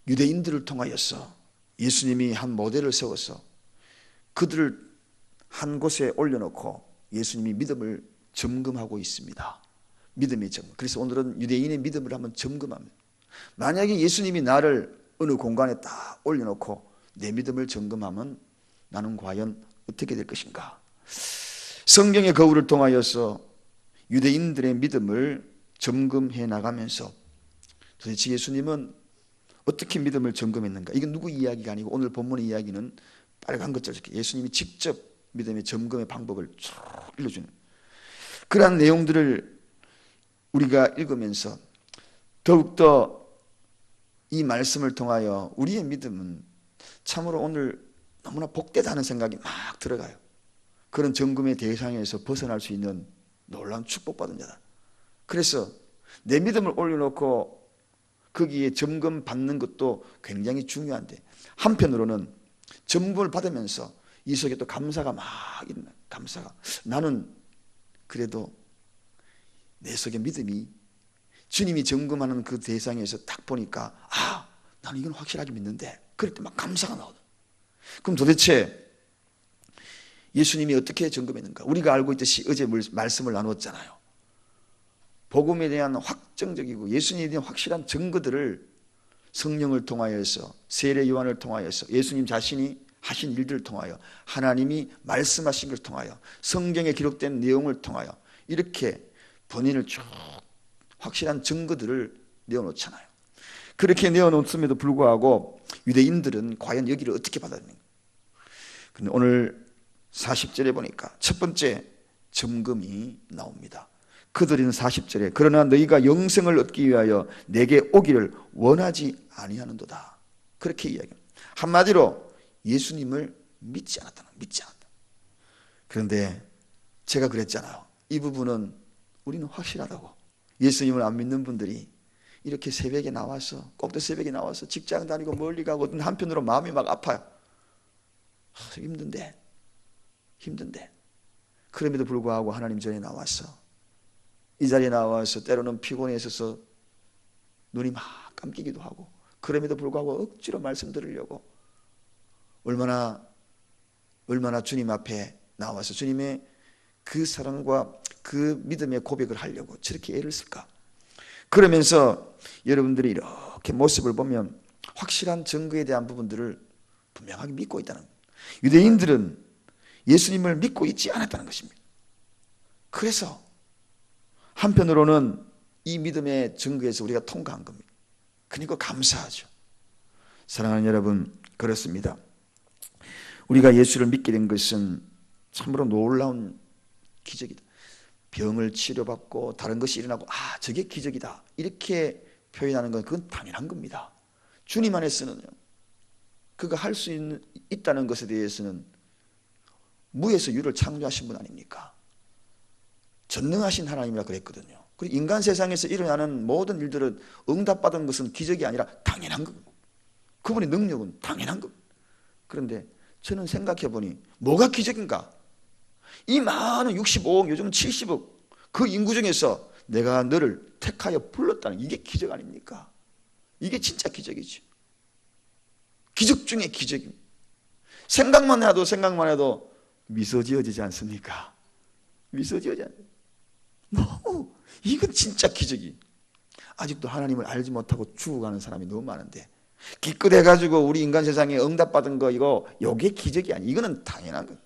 유대인들을 통하여서 예수님이 한 모델을 세워서 그들을 한 곳에 올려놓고 예수님이 믿음을 점검하고 있습니다. 믿음의 점검. 그래서 오늘은 유대인의 믿음을 한번 점검합니다. 만약에 예수님이 나를 어느 공간에 딱 올려놓고 내 믿음을 점검하면 나는 과연 어떻게 될 것인가? 성경의 거울을 통하여서 유대인들의 믿음을 점검해 나가면서 도대체 예수님은 어떻게 믿음을 점검했는가? 이건 누구 이야기가 아니고 오늘 본문의 이야기는 빨간 것처럼 예수님이 직접 믿음의 점검의 방법을 쭉 일러주는 그러한 내용들을 우리가 읽으면서 더욱더 이 말씀을 통하여 우리의 믿음은 참으로 오늘 너무나 복되다는 생각이 막 들어가요. 그런 점검의 대상에서 벗어날 수 있는 놀라운 축복받은 자다. 그래서 내 믿음을 올려놓고 거기에 점검 받는 것도 굉장히 중요한데 한편으로는 점검을 받으면서 이 속에 또 감사가 막 있는 감사가 나는 그래도 내 속에 믿음이 주님이 점검하는 그 대상에서 딱 보니까 나는 이건 확실하게 믿는데 그럴 때 막 감사가 나오다. 그럼 도대체 예수님이 어떻게 점검했는가? 우리가 알고 있듯이 어제 말씀을 나누었잖아요. 복음에 대한 확정적이고 예수님에 대한 확실한 증거들을 성령을 통하여서 세례 요한을 통하여서 예수님 자신이 하신 일들을 통하여 하나님이 말씀하신 것을 통하여 성경에 기록된 내용을 통하여 이렇게 본인을 쭉 확실한 증거들을 내어놓잖아요. 그렇게 내어놓음에도 불구하고 유대인들은 과연 여기를 어떻게 받아들이는가? 근데 오늘 40절에 보니까 첫 번째 점검이 나옵니다. 그들은 40절에 그러나 너희가 영생을 얻기 위하여 내게 오기를 원하지 아니하는도다. 그렇게 이야기합니다. 한마디로 예수님을 믿지 않았다. 그런데 제가 그랬잖아요. 이 부분은 우리는 확실하다고. 예수님을 안 믿는 분들이 이렇게 새벽에 나와서 꼭두 새벽에 나와서 직장 다니고 멀리 가고 한편으로 마음이 막 아파요. 힘든데 그럼에도 불구하고 하나님 전에 나와서 이 자리에 나와서 때로는 피곤해 있어서 눈이 막 감기기도 하고 그럼에도 불구하고 억지로 말씀 들으려고 얼마나 주님 앞에 나와서 주님의 그 사랑과 그 믿음의 고백을 하려고 저렇게 애를 쓸까? 그러면서 여러분들이 이렇게 모습을 보면 확실한 증거에 대한 부분들을 분명하게 믿고 있다는 거예요. 유대인들은 예수님을 믿고 있지 않았다는 것입니다. 그래서 한편으로는 이 믿음의 증거에서 우리가 통과한 겁니다. 그러니까 감사하죠. 사랑하는 여러분, 그렇습니다. 우리가 예수를 믿게 된 것은 참으로 놀라운 기적이다. 병을 치료받고 다른 것이 일어나고 저게 기적이다 이렇게 표현하는 건 그건 당연한 겁니다. 주님 안에서는요, 그가 할 수 있다는 것에 대해서는 무에서 유를 창조하신 분 아닙니까? 전능하신 하나님이라 그랬거든요. 그리고 인간 세상에서 일어나는 모든 일들은 응답받은 것은 기적이 아니라 당연한 겁니다. 그분의 능력은 당연한 겁니다. 그런데 저는 생각해 보니 뭐가 기적인가? 이 많은 65억, 요즘 70억 그 인구 중에서 내가 너를 택하여 불렀다는 이게 기적 아닙니까? 이게 진짜 기적이지. 기적 중에 기적입니다. 생각만 해도 미소 지어지지 않습니까? 미소 지어지지 않습니까? 너무 이건 진짜 기적이. 아직도 하나님을 알지 못하고 죽어가는 사람이 너무 많은데 기껏 해가지고 우리 인간 세상에 응답받은 거 요게 기적이 아니에요. 이거는 당연한 거예요.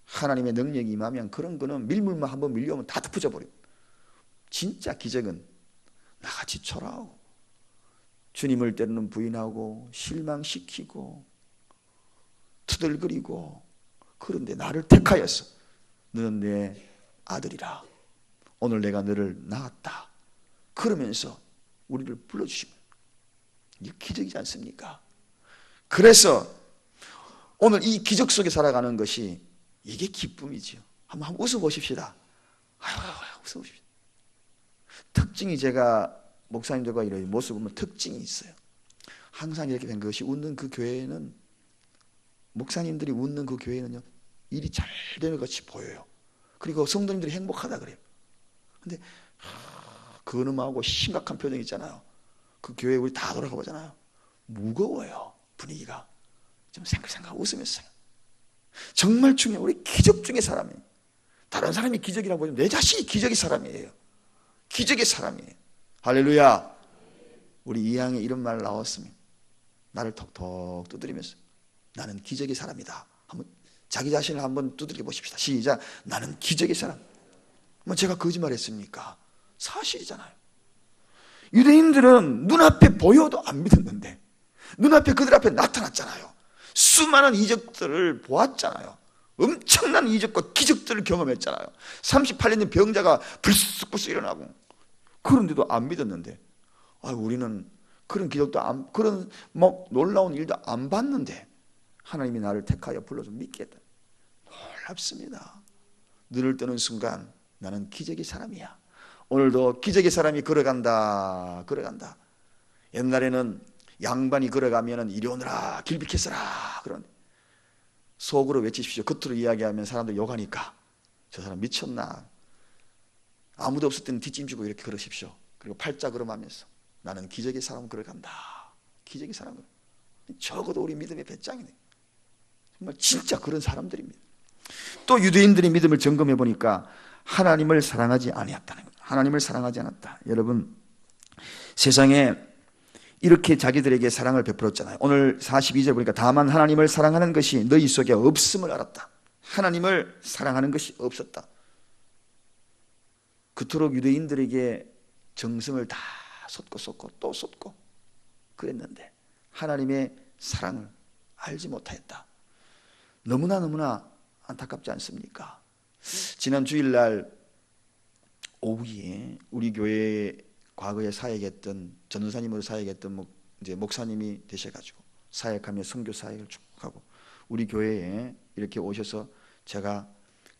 하나님의 능력이 임하면 그런 거는 밀물만 한번 밀려오면 다 덮어져 버려요. 진짜 기적은 나같이 초라하고 주님을 때로는 부인하고 실망시키고 투덜거리고 그런데 나를 택하였어. 너는 내 아들이라. 오늘 내가 너를 낳았다. 그러면서 우리를 불러주시면 이게 기적이지 않습니까? 그래서 오늘 이 기적 속에 살아가는 것이 이게 기쁨이지요. 한번 웃어보십시다. 웃어보십시다. 특징이 제가 목사님들과 이런 모습을 보면 특징이 있어요. 항상 이렇게 된 것이 웃는 그 교회에는 목사님들이 웃는 그 교회는요 일이 잘 되는 것 같이 보여요. 그리고 성도님들이 행복하다 그래요. 근데 근엄하고 심각한 표정 있잖아요. 그 교회 우리 다 돌아가 보잖아요. 무거워요. 분위기가. 좀 생각생각 웃으면서. 정말 중요한 우리 기적 중의 사람이에요. 다른 사람이 기적이라고 보면 내 자신이 기적의 사람이에요. 기적의 사람이에요. 할렐루야. 우리 이항에 이런 말 나왔으면 나를 톡톡 두드리면서 나는 기적의 사람이다. 한번 자기 자신을 한번 두드려 보십시다. 시작. 나는 기적의 사람. 뭐 제가 거짓말했습니까? 사실이잖아요. 유대인들은 눈앞에 보여도 안 믿었는데 눈앞에 그들 앞에 나타났잖아요. 수많은 이적들을 보았잖아요. 엄청난 이적과 기적들을 경험했잖아요. 38년 된 병자가 불쑥불쑥 일어나고 그런데도 안 믿었는데 우리는 그런 기적도 그런 놀라운 일도 안 봤는데 하나님이 나를 택하여 불러서 믿겠다. 놀랍습니다. 눈을 뜨는 순간 나는 기적의 사람이야. 오늘도 기적의 사람이 걸어간다. 옛날에는 양반이 걸어가면 이리 오너라 길 비켜서라 그런 속으로 외치십시오. 겉으로 이야기하면 사람들이 욕하니까 저 사람 미쳤나. 아무도 없을 때는 뒷짐지고 이렇게 걸으십시오. 그리고 팔자 걸음하면서 나는 기적의 사람 걸어간다. 기적의 사람. 적어도 우리 믿음의 배짱이네. 정말 진짜 그런 사람들입니다. 또 유대인들의 믿음을 점검해 보니까 하나님을 사랑하지 아니었다는 거예요. 하나님을 사랑하지 않았다. 여러분 세상에 이렇게 자기들에게 사랑을 베풀었잖아요. 오늘 42절 보니까 다만 하나님을 사랑하는 것이 너희 속에 없음을 알았다. 하나님을 사랑하는 것이 없었다. 그토록 유대인들에게 정성을 다 쏟고 또 쏟고 그랬는데 하나님의 사랑을 알지 못하였다. 너무나 안타깝지 않습니까? 지난 주일날 오후에 우리 교회에 과거에 사역했던 전도사님으로 사역했던 이제 목사님이 되셔가지고 사역하며 선교 사역을 쭉 하고 우리 교회에 이렇게 오셔서 제가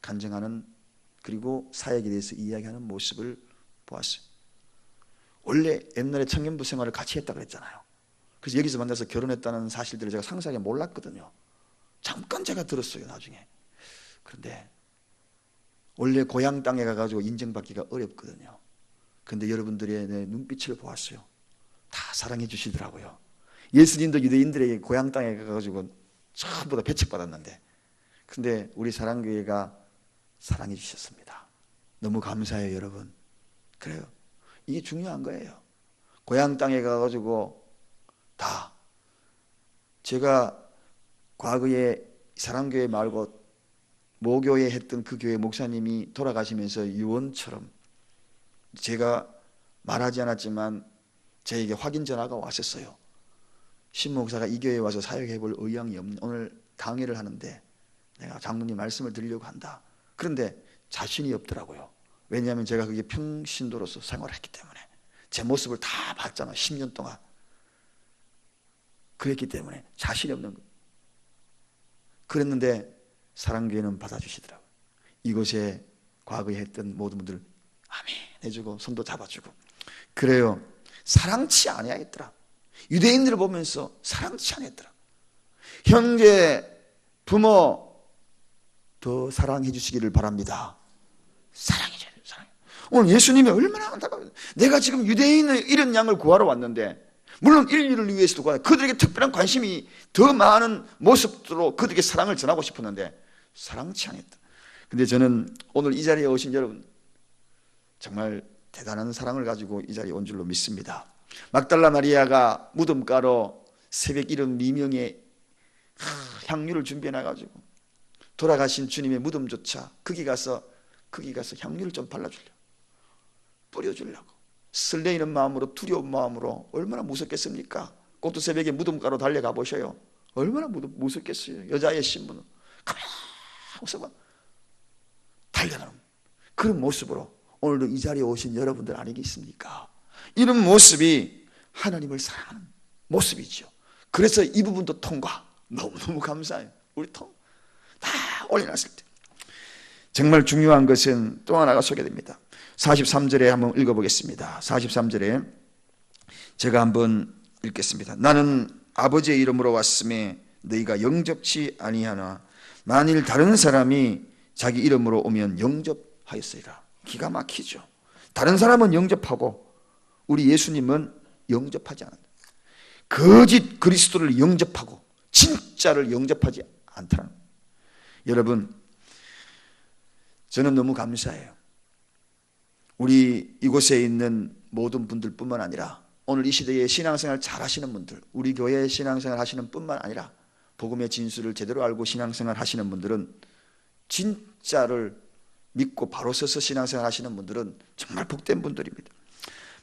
간증하는 그리고 사역에 대해서 이야기하는 모습을 보았어요. 원래 옛날에 청년부 생활을 같이 했다고 했잖아요. 그래서 여기서 만나서 결혼했다는 사실들을 제가 상세하게 몰랐거든요. 잠깐 제가 들었어요 나중에. 그런데 원래 고향 땅에 가가지고 인정받기가 어렵거든요. 그런데 여러분들의 내 눈빛을 보았어요. 다 사랑해 주시더라고요. 예수님도 유대인들에게 고향 땅에 가가지고 전부 다 배척받았는데 근데 우리 사랑교회가 사랑해 주셨습니다. 너무 감사해요 여러분. 그래요. 이게 중요한 거예요. 고향 땅에 가가지고 다 제가 과거에 사랑교회 말고 모교회 했던 그 교회 목사님이 돌아가시면서 유언처럼 제가 말하지 않았지만 저에게 확인 전화가 왔었어요. 신 목사가 이 교회에 와서 사역해 볼 의향이 없는 오늘 강의를 하는데 내가 장로님 말씀을 드리려고 한다. 그런데 자신이 없더라고요. 왜냐하면 제가 그게 평신도로서 생활했기 때문에 제 모습을 다 봤잖아. 10년 동안. 그랬기 때문에 자신이 없는 거예요. 그랬는데 사랑교회는 받아주시더라고요. 이곳에 과거에 했던 모든 분들 아멘 해주고 손도 잡아주고 그래요. 사랑치 아니하겠더라. 유대인들을 보면서 사랑치 아니했더라. 형제, 부모 더 사랑해 주시기를 바랍니다. 사랑해 줘요. 사랑해. 오늘 예수님이 얼마나 안타까워요. 내가 지금 유대인의 이런 양을 구하러 왔는데 물론 인류를 위해서도 구하고 그들에게 특별한 관심이 더 많은 모습으로 그들에게 사랑을 전하고 싶었는데 사랑치 않았다. 근데 저는 오늘 이 자리에 오신 여러분 정말 대단한 사랑을 가지고 이 자리에 온 줄로 믿습니다. 막달라 마리아가 무덤가로 새벽 이른 미명에 향유를 준비해 놔가지고 돌아가신 주님의 무덤조차 거기 가서 향유를 좀 발라주려고 뿌려주려고 설레이는 마음으로 두려운 마음으로 얼마나 무섭겠습니까? 꼭두 새벽에 무덤가로 달려가 보셔요. 얼마나 무섭겠어요. 여자의 신분은 가만히 달려가는 그런 모습으로 오늘도 이 자리에 오신 여러분들 아니겠습니까? 이런 모습이 하나님을 사랑하는 모습이죠. 그래서 이 부분도 통과. 너무너무 감사해요. 우리 다 올려놨을 때. 정말 중요한 것은 또 하나가 소개됩니다. 43절에 한번 읽어보겠습니다. 43절에 제가 한번 읽겠습니다. 나는 아버지의 이름으로 왔음에 너희가 영접치 아니하나 만일 다른 사람이 자기 이름으로 오면 영접하였으리라. 기가 막히죠. 다른 사람은 영접하고 우리 예수님은 영접하지 않는다. 거짓 그리스도를 영접하고 진짜를 영접하지 않다는. 여러분, 저는 너무 감사해요. 우리 이곳에 있는 모든 분들뿐만 아니라 오늘 이 시대에 신앙생활 잘 하시는 분들, 우리 교회 신앙생활 하시는 뿐만 아니라 복음의 진수를 제대로 알고 신앙생활 하시는 분들은, 진짜를 믿고 바로 서서 신앙생활 하시는 분들은 정말 복된 분들입니다.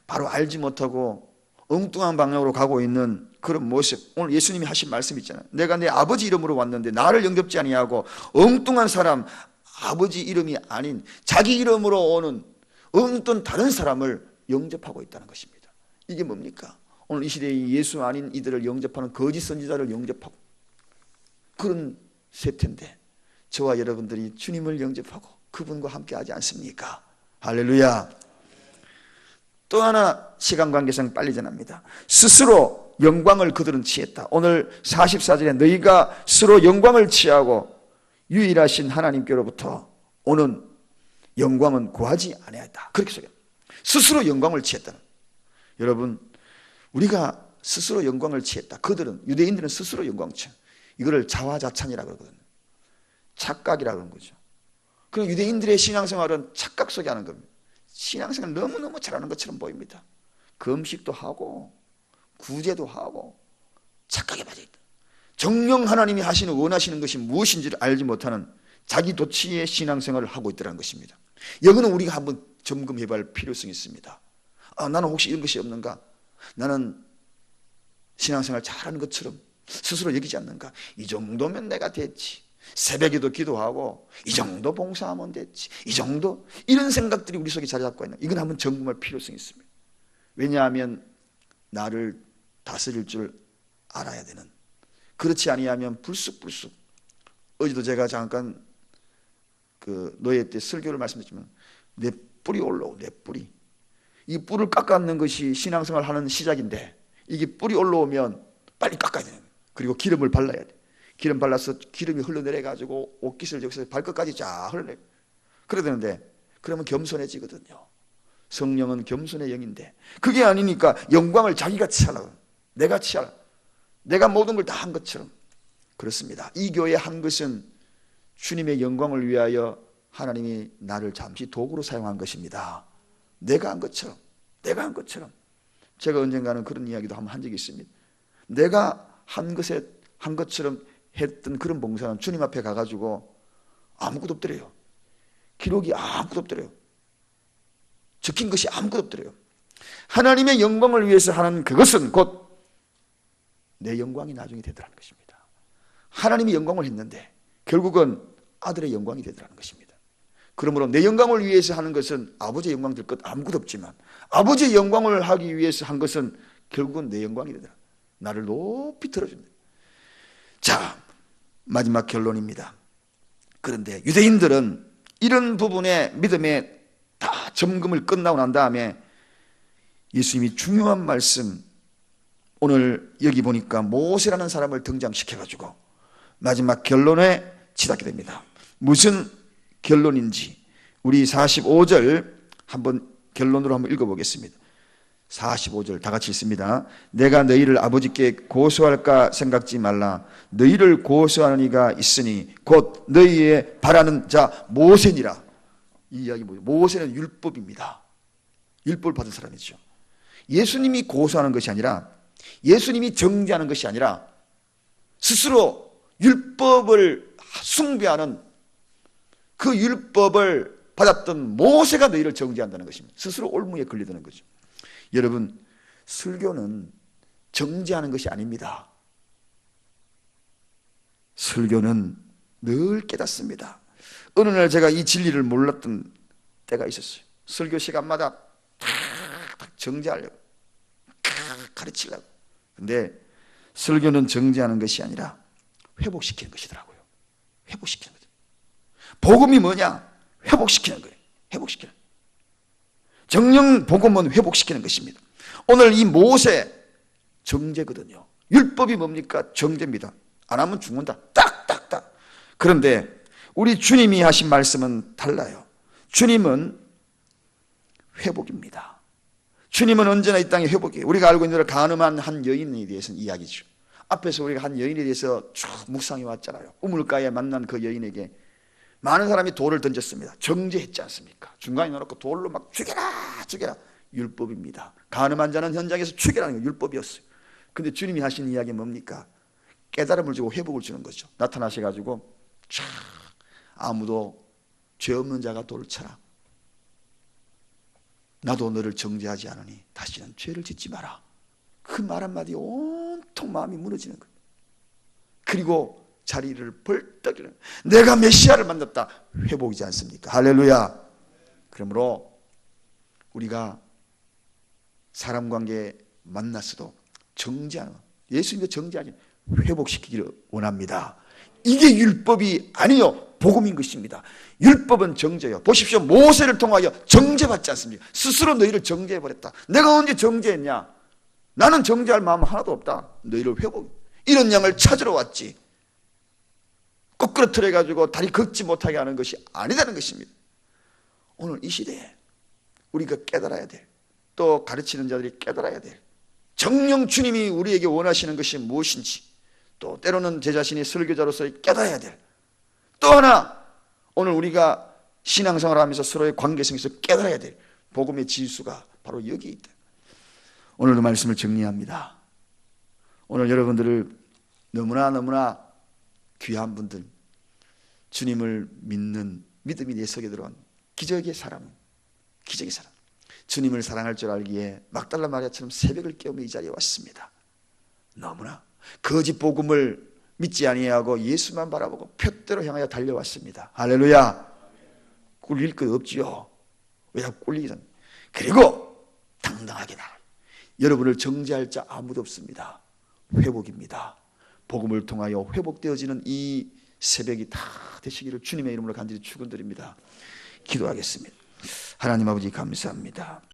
바로 알지 못하고 엉뚱한 방향으로 가고 있는 그런 모습, 오늘 예수님이 하신 말씀 있잖아요. 내가 내 아버지 이름으로 왔는데 나를 영접지 아니하고 엉뚱한 사람, 아버지 이름이 아닌 자기 이름으로 오는 어떤 다른 사람을 영접하고 있다는 것입니다. 이게 뭡니까? 오늘 이 시대에 예수 아닌 이들을 영접하는 거짓 선지자를 영접하고 그런 세태인데, 저와 여러분들이 주님을 영접하고 그분과 함께 하지 않습니까? 할렐루야. 또 하나 시간 관계상 빨리 전합니다. 스스로 영광을 그들은 취했다. 오늘 44절에 너희가 스스로 영광을 취하고 유일하신 하나님께로부터 오는 영광은 구하지 아니하였다. 그렇게 소개합니다. 스스로 영광을 취했다는. 여러분, 우리가 스스로 영광을 취했다. 그들은, 유대인들은 스스로 영광을 취해. 이거를 자화자찬이라고 그러거든요. 착각이라고 하는 거죠. 그 유대인들의 신앙생활은 착각 속에 하는 겁니다. 신앙생활 너무너무 잘하는 것처럼 보입니다. 금식도 하고 구제도 하고 착각에 빠져있다. 정녕 하나님이 하시는 원하시는 것이 무엇인지를 알지 못하는 자기 도취의 신앙생활을 하고 있다는 것입니다. 여기는 우리가 한번 점검해 봐야 할 필요성이 있습니다. 나는 혹시 이런 것이 없는가? 나는 신앙생활 잘하는 것처럼 스스로 여기지 않는가? 이 정도면 내가 됐지. 새벽에도 기도하고 이 정도 봉사하면 됐지. 이 정도, 이런 생각들이 우리 속에 자리 잡고 있는, 이건 한번 점검할 필요성이 있습니다. 왜냐하면 나를 다스릴 줄 알아야 되는, 그렇지 아니하면 불쑥불쑥. 어제도 제가 잠깐 그 노예 때 설교를 말씀드렸지만, 내 뿔이 올라오고, 내 뿔이, 이 뿔을 깎아내는 것이 신앙생활 하는 시작인데, 이게 뿔이 올라오면 빨리 깎아야 돼요. 그리고 기름을 발라야 돼. 기름 발라서 기름이 흘러내려가지고 옷깃을 여기서 발끝까지 쫙 흘러내. 그래야 되는데, 그러면 겸손해지거든요. 성령은 겸손의 영인데, 그게 아니니까 영광을 자기가 취하라고. 내가 취하라. 내가 모든 걸 다 한 것처럼. 그렇습니다. 이 교회 한 것은 주님의 영광을 위하여 하나님이 나를 잠시 도구로 사용한 것입니다. 내가 한 것처럼, 내가 한 것처럼. 제가 언젠가는 그런 이야기도 한번 한 적이 있습니다. 내가 한 것처럼 했던 그런 봉사는 주님 앞에 가가지고 아무것도 없더래요. 기록이 아무것도 없더래요. 적힌 것이 아무것도 없더래요. 하나님의 영광을 위해서 하는 그것은 곧 내 영광이 나중에 되더라는 것입니다. 하나님이 영광을 했는데 결국은 아들의 영광이 되더라는 것입니다. 그러므로 내 영광을 위해서 하는 것은 아버지의 영광 될 것 아무것도 없지만, 아버지의 영광을 하기 위해서 한 것은 결국은 내 영광이 되더라. 나를 높이 들어준다. 자, 마지막 결론입니다. 그런데 유대인들은 이런 부분에 믿음에 다 점검을 끝나고 난 다음에 예수님이 중요한 말씀, 오늘 여기 보니까 모세라는 사람을 등장시켜가지고 마지막 결론에 치닫게 됩니다. 무슨 결론인지 우리 45절 한번 결론으로 한번 읽어보겠습니다. 45절 다 같이 읽습니다. 내가 너희를 아버지께 고소할까 생각지 말라. 너희를 고소하는 이가 있으니 곧 너희의 바라는 자 모세니라. 이 이야기 뭐예요? 모세는 율법입니다. 율법을 받은 사람이죠. 예수님이 고소하는 것이 아니라, 예수님이 정죄하는 것이 아니라 스스로 율법을 숭배하는 그 율법을 받았던 모세가 너희를 정죄한다는 것입니다. 스스로 올무에 걸리드는 거죠. 여러분, 설교는 정죄하는 것이 아닙니다. 설교는 늘 깨닫습니다. 어느 날 제가 이 진리를 몰랐던 때가 있었어요. 설교 시간마다 탁 정죄하려고, 가르치려고. 근데 설교는 정죄하는 것이 아니라 회복시키는 것이더라고요. 회복시키는 거죠. 복음이 뭐냐? 회복시키는 거예요. 회복시키는. 정령 복음은 회복시키는 것입니다. 오늘 이 모세 정죄거든요. 율법이 뭡니까? 정죄입니다. 안 하면 죽는다. 딱딱딱. 그런데 우리 주님이 하신 말씀은 달라요. 주님은 회복입니다. 주님은 언제나 이 땅의 회복이에요. 우리가 알고 있는 대로 간음한 한 여인에 대해서는 이야기죠. 앞에서 우리가 한 여인에 대해서 쭉 묵상해 왔잖아요. 우물가에 만난 그 여인에게 많은 사람이 돌을 던졌습니다. 정죄했지 않습니까? 중간에 넣어놓고 돌로 막 죽여라 죽여라. 율법입니다. 간음한 자는 현장에서 죽여라는 게 율법이었어요. 근데 주님이 하신 이야기는 뭡니까? 깨달음을 주고 회복을 주는 거죠. 나타나셔가지고 쫙 아무도 죄 없는 자가 돌을 쳐라. 나도 너를 정죄하지 않으니 다시는 죄를 짓지 마라. 그 말 한마디에 온통 마음이 무너지는 거예요. 그리고 자리를 벌떡 일어나 내가 메시아를 만났다. 회복이지 않습니까? 할렐루야. 그러므로 우리가 사람 관계에 만났어도 정죄하는, 예수님도 정죄하지 회복시키기를 원합니다. 이게 율법이 아니요 복음인 것입니다. 율법은 정죄요. 보십시오. 모세를 통하여 정죄받지 않습니까? 스스로 너희를 정죄해버렸다. 내가 언제 정죄했냐? 나는 정죄할 마음 하나도 없다. 너희를 회복, 이런 양을 찾으러 왔지. 거꾸로틀어가지고 다리 걷지 못하게 하는 것이 아니다는 것입니다. 오늘 이 시대에 우리가 깨달아야 돼. 또 가르치는 자들이 깨달아야 돼. 정령 주님이 우리에게 원하시는 것이 무엇인지, 또 때로는 제 자신이 설교자로서 깨달아야 돼. 또 하나, 오늘 우리가 신앙생활을 하면서 서로의 관계성에서 깨달아야 돼. 복음의 지수가 바로 여기 있다. 오늘도 말씀을 정리합니다. 오늘 여러분들을 너무나 귀한 분들, 주님을 믿는 믿음이 내 속에 들어온 기적의 사람, 주님을 사랑할 줄 알기에 막달라 마리아처럼 새벽을 깨우며 이 자리에 왔습니다. 너무나 거짓 복음을 믿지 아니하고 예수만 바라보고 표대로 향하여 달려왔습니다. 할렐루야. 꿀릴 것 없지요. 왜 꿀리기 전. 그리고 당당하게 나아요. 여러분을 정죄할 자 아무도 없습니다. 회복입니다. 복음을 통하여 회복되어지는 이 새벽이 다 되시기를 주님의 이름으로 간절히 축원드립니다. 기도하겠습니다. 하나님 아버지 감사합니다.